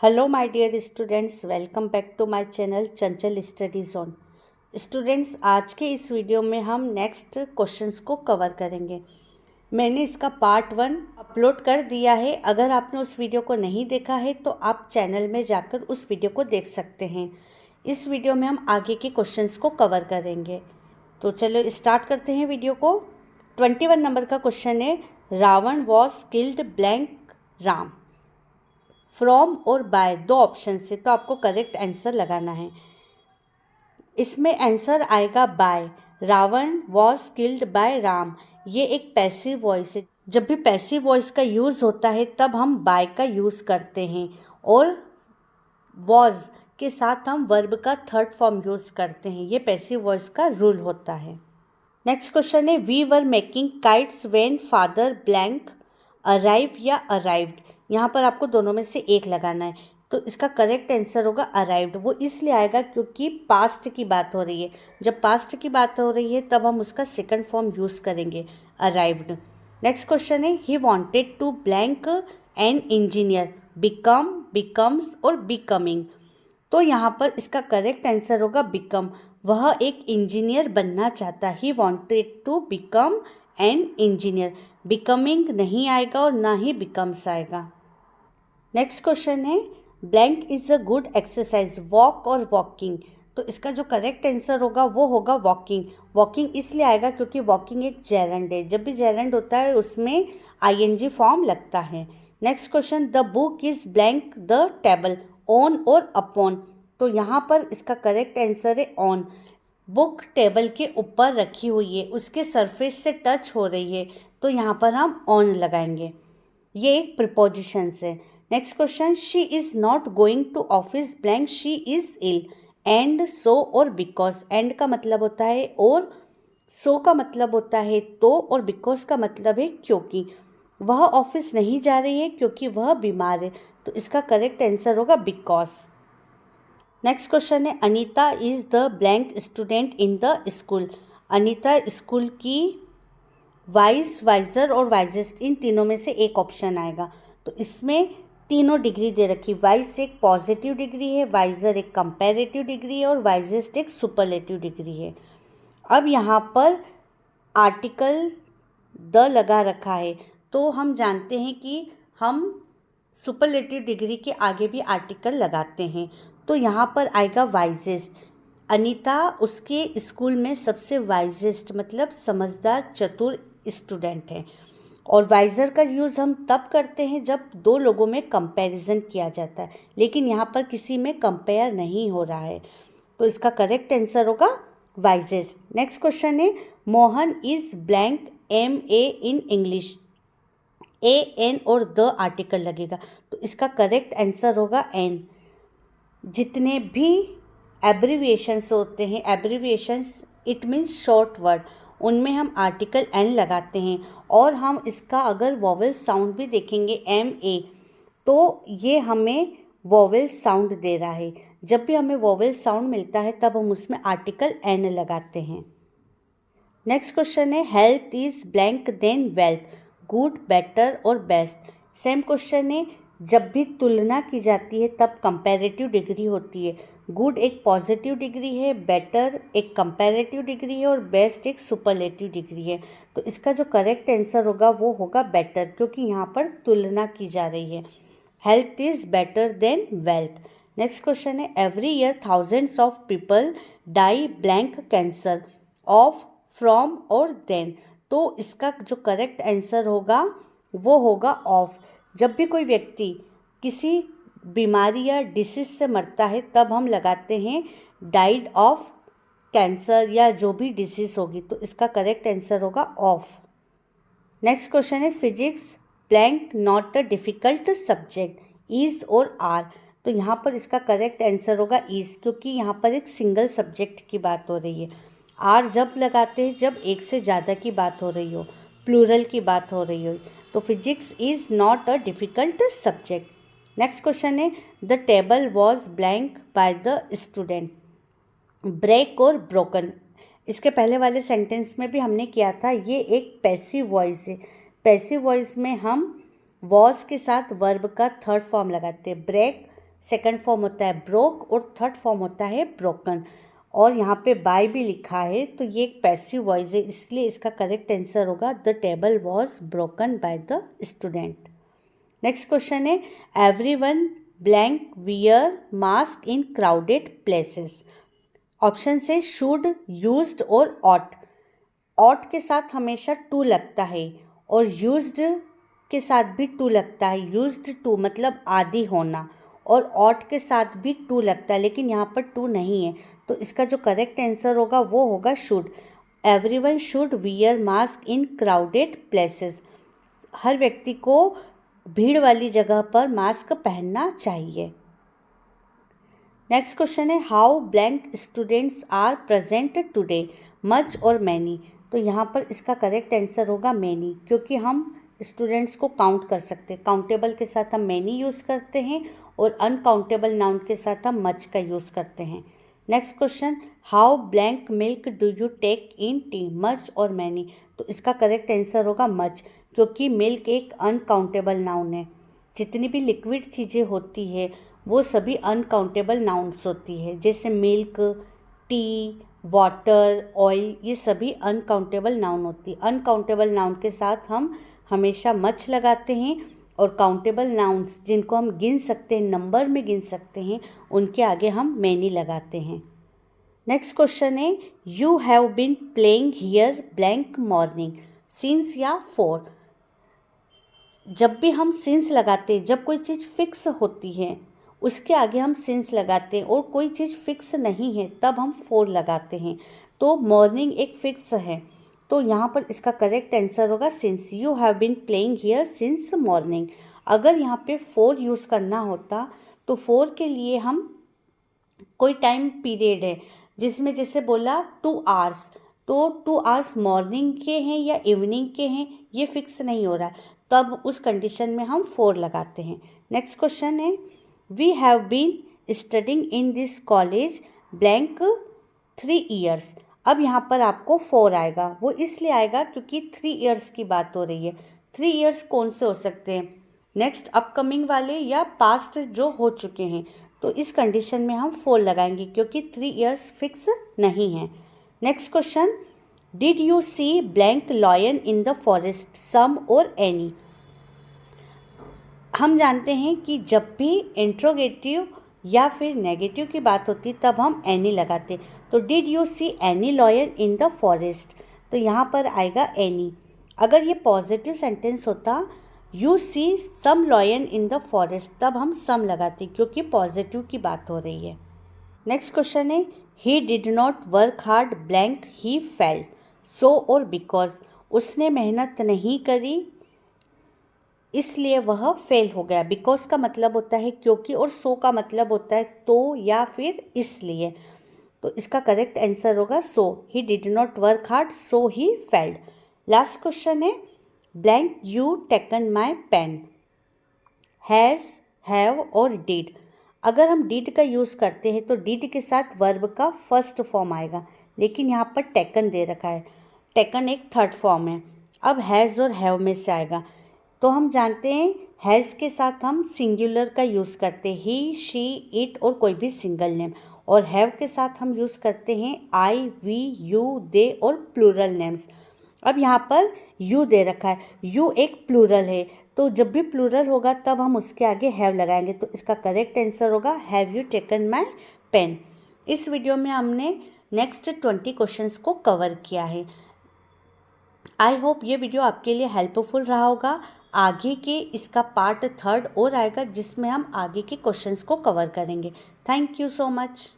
Hello my dear students, welcome back to my channel Chanchal study zone. Students, आज के इस video में हम नेक्स्ट क्वेश्चंस को कवर करेंगे। मैंने इसका पार्ट 1 अपलोड कर दिया है। अगर आपने उस वीडियो को नहीं देखा है तो आप चैनल में जाकर उस वीडियो को देख सकते हैं। इस वीडियो में हम आगे के क्वेश्चंस को कवर करेंगे। तो चलो स्टार्ट करते हैं वीडियो को। 21 नंबर का क्वेश्चन है, Ravan was killed blank Ram. From और बाय दो ऑप्शन से, तो आपको करेक्ट आंसर लगाना है। इसमें आंसर आएगा by. Ravan was killed by Ram, ये एक पैसिव वॉइस है। जब भी पैसिव वॉइस का यूज़ होता है तब हम बाय का यूज़ करते हैं, और वॉज के साथ हम वर्ब का थर्ड फॉर्म यूज़ करते हैं। ये पैसिव वॉइस का रूल होता है। नेक्स्ट क्वेश्चन है, we were making kites when father blank arrive या अराइव्ड। यहाँ पर आपको दोनों में से एक लगाना है। तो इसका करेक्ट आंसर होगा अराइव्ड। वो इसलिए आएगा क्योंकि पास्ट की बात हो रही है। जब पास्ट की बात हो रही है तब हम उसका सेकंड फॉर्म यूज़ करेंगे, अराइव्ड। नेक्स्ट क्वेश्चन है, he wanted to blank an engineer, become, becomes और बिकमिंग। तो यहाँ पर इसका करेक्ट आंसर होगा बिकम। वह एक इंजीनियर बनना चाहता। He wanted to become an engineer. Becoming नहीं आएगा और ना ही बिकम्स आएगा। नेक्स्ट क्वेश्चन है, blank is a good exercise, walk और वॉकिंग। तो इसका जो करेक्ट आंसर होगा वो होगा वॉकिंग। वॉकिंग इसलिए आएगा क्योंकि वॉकिंग एक जेरेंड है। जब भी जेरेंड होता है उसमें आईएनजी फॉर्म लगता है। Next question, the book is blank the table, on और अपॉन। तो यहाँ पर इसका करेक्ट आंसर है ऑन। बुक टेबल के ऊपर रखी हुई है, उसके सरफेस से टच हो रही है, तो यहाँ पर हम ऑन लगाएंगे। ये एक प्रीपोजिशन है। Next question, she is not going to office blank, she is ill. And, so और बिकॉज। एंड का मतलब होता है और, सो का मतलब होता है तो, और बिकॉज का मतलब है क्योंकि। वह ऑफिस नहीं जा रही है क्योंकि वह बीमार है। तो इसका करेक्ट आंसर होगा बिकॉज। नेक्स्ट क्वेश्चन है, Anita is the blank student in the school. Anita school की वाइस, वाइजर और वाइजेस्ट, इन तीनों में से एक ऑप्शन आएगा। तो इसमें तीनों डिग्री दे रखी। वाइस एक पॉजिटिव डिग्री है, वाइजर एक कंपैरेटिव डिग्री है और वाइजेस्ट एक सुपरलेटिव डिग्री है। अब यहाँ पर आर्टिकल द लगा रखा है, तो हम जानते हैं कि हम सुपरलेटिव डिग्री के आगे भी आर्टिकल लगाते हैं। तो यहाँ पर आएगा वाइजेस्ट। अनीता उसके स्कूल में सबसे वाइजेस्ट मतलब समझदार, चतुर स्टूडेंट है। और वाइजर का यूज़ हम तब करते हैं जब दो लोगों में कंपैरिजन किया जाता है, लेकिन यहाँ पर किसी में कंपेयर नहीं हो रहा है। तो इसका करेक्ट आंसर होगा वाइजेस्ट। नेक्स्ट क्वेश्चन है, Mohan is blank M A in English. A, an और द आर्टिकल लगेगा। तो इसका करेक्ट आंसर होगा एन। जितने भी एब्रीविएशंस होते हैं, abbreviations it means short word, उनमें हम आर्टिकल एन लगाते हैं। और हम इसका अगर वॉवेल साउंड भी देखेंगे एम ए, तो ये हमें वॉवेल साउंड दे रहा है। जब भी हमें वॉवेल साउंड मिलता है तब हम उसमें आर्टिकल एन लगाते हैं। नेक्स्ट क्वेश्चन है, health is blank than wealth, good, better और बेस्ट। सेम क्वेश्चन है, जब भी तुलना की जाती है तब कंपैरेटिव डिग्री होती है। गुड एक पॉजिटिव डिग्री है, बेटर एक कंपैरेटिव डिग्री है और बेस्ट एक सुपरलेटिव डिग्री है। तो इसका जो करेक्ट आंसर होगा वो होगा बेटर, क्योंकि यहाँ पर तुलना की जा रही है। Health is better than wealth. Next question है, every year thousands of people die blank cancer, of, from और देन। तो इसका जो करेक्ट आंसर होगा वो होगा ऑफ। जब भी कोई व्यक्ति किसी बीमारी या डिसीज से मरता है तब हम लगाते हैं डाइड ऑफ कैंसर या जो भी डिसीज होगी। तो इसका करेक्ट आंसर होगा ऑफ। नेक्स्ट क्वेश्चन है, physics blank not a difficult subject, is और आर। तो यहाँ पर इसका करेक्ट आंसर होगा इज़, क्योंकि यहाँ पर एक सिंगल सब्जेक्ट की बात हो रही है। आर जब लगाते हैं जब एक से ज़्यादा की बात हो रही हो, प्लूरल की बात हो रही हो। तो physics is not a difficult subject. Next question है, the table was blank by the student, break और ब्रोकन। इसके पहले वाले सेंटेंस में भी हमने किया था, ये एक पैसिव वॉइस है। पैसिव वॉइस में हम वॉज के साथ वर्ब का थर्ड फॉर्म लगाते हैं। ब्रेक सेकंड फॉर्म होता है ब्रोक और थर्ड फॉर्म होता है ब्रोकन। और यहाँ पे बाय भी लिखा है तो ये एक पैसिव वॉइस है, इसलिए इसका करेक्ट आंसर होगा the table was broken by the student. Next question है everyone blank wear mask in crowded places. Option से शुड, यूज्ड और ऑट। ऑट के साथ हमेशा टू लगता है और यूज्ड के साथ भी टू लगता है। यूज्ड टू मतलब आदि होना, और ऑट के साथ भी टू लगता है, लेकिन यहाँ पर टू नहीं है। तो इसका जो करेक्ट आंसर होगा वो होगा should. Everyone should wear mask in crowded places. हर व्यक्ति को भीड़ वाली जगह पर मास्क पहनना चाहिए। नेक्स्ट क्वेश्चन है how blank students are present today, much और मैनी। तो यहाँ पर इसका करेक्ट आंसर होगा मैनी, क्योंकि हम स्टूडेंट्स को काउंट कर सकते हैं। काउंटेबल के साथ हम मैनी यूज़ करते हैं और अनकाउंटेबल नाउन के साथ हम मच का यूज़ करते हैं। Next question how blank milk do you take in tea, much और मैनी। तो इसका करेक्ट आंसर होगा मच, क्योंकि मिल्क एक अनकाउंटेबल नाउन है। जितनी भी लिक्विड चीज़ें होती है वो सभी अनकाउंटेबल नाउन्स होती है, जैसे मिल्क, टी, वाटर, ऑयल, ये सभी अनकाउंटेबल नाउन होती है। अनकाउंटेबल नाउन के साथ हम हमेशा मच लगाते हैं, और काउंटेबल नाउन्स जिनको हम गिन सकते हैं, नंबर में गिन सकते हैं, उनके आगे हम मैनी लगाते हैं। नेक्स्ट क्वेश्चन है you have been playing here blank morning, since या फॉर। जब भी हम सिंस लगाते हैं, जब कोई चीज़ फिक्स होती है उसके आगे हम सिंस लगाते हैं, और कोई चीज़ फिक्स नहीं है तब हम फॉर लगाते हैं। तो मॉर्निंग एक फिक्स है, तो यहाँ पर इसका करेक्ट आंसर होगा since. You have been playing here since morning. अगर यहाँ पे फॉर यूज़ करना होता तो फॉर के लिए हम कोई टाइम पीरियड है, जिसमें जैसे बोला 2 आवर्स, तो 2 आवर्स मॉर्निंग के हैं या इवनिंग के हैं ये फिक्स नहीं हो रहा है, तब उस कंडीशन में हम फॉर लगाते हैं। नेक्स्ट क्वेश्चन है we have been studying in this college blank 3 years. अब यहाँ पर आपको 4 आएगा, वो इसलिए आएगा क्योंकि 3 ईयर्स की बात हो रही है। 3 ईयर्स कौन से हो सकते हैं, नेक्स्ट अपकमिंग वाले या पास्ट जो हो चुके हैं। तो इस कंडीशन में हम 4 लगाएंगे, क्योंकि 3 ईयर्स फिक्स नहीं है। Next question did you see blank lion in the forest, some और एनी। हम जानते हैं कि जब भी इंट्रोगेटिव या फिर नेगेटिव की बात होती तब हम एनी लगाते। तो did you see any lion in the forest, तो यहाँ पर आएगा एनी। अगर ये पॉजिटिव सेंटेंस होता you see some lion in the forest, तब हम सम लगाते क्योंकि पॉजिटिव की बात हो रही है। नेक्स्ट क्वेश्चन है he did not work hard blank he fail, so और बिकॉज। उसने मेहनत नहीं करी इसलिए वह फेल हो गया। बिकॉज का मतलब होता है क्योंकि, और सो का मतलब होता है तो या फिर इसलिए। तो इसका करेक्ट आंसर होगा so. He did not work hard so he failed. Last question है blank you taken my pen, has, have और डिड। अगर हम डिड का यूज़ करते हैं तो डिड के साथ वर्ब का फर्स्ट फॉर्म आएगा, लेकिन यहाँ पर टेकन दे रखा है, टेकन एक थर्ड फॉर्म है। अब हैज़ और हैव में से आएगा, तो हम जानते हैं हैज़ के साथ हम सिंगुलर का यूज़ करते हैं, ही, शी, इट और कोई भी सिंगल नेम। और हैव के साथ हम यूज़ करते हैं आई, वी, यू, दे और प्लूरल नेम्स। अब यहाँ पर यू दे रखा है, यू एक प्लूरल है, तो जब भी प्लूरल होगा तब हम उसके आगे हैव लगाएंगे। तो इसका करेक्ट आंसर होगा have you taken my pen. इस वीडियो में हमने नेक्स्ट 20 क्वेश्चंस को कवर किया है। आई होप ये वीडियो आपके लिए हेल्पफुल रहा होगा। आगे के इसका पार्ट 3 और आएगा, जिसमें हम आगे के क्वेश्चंस को कवर करेंगे। Thank you so much.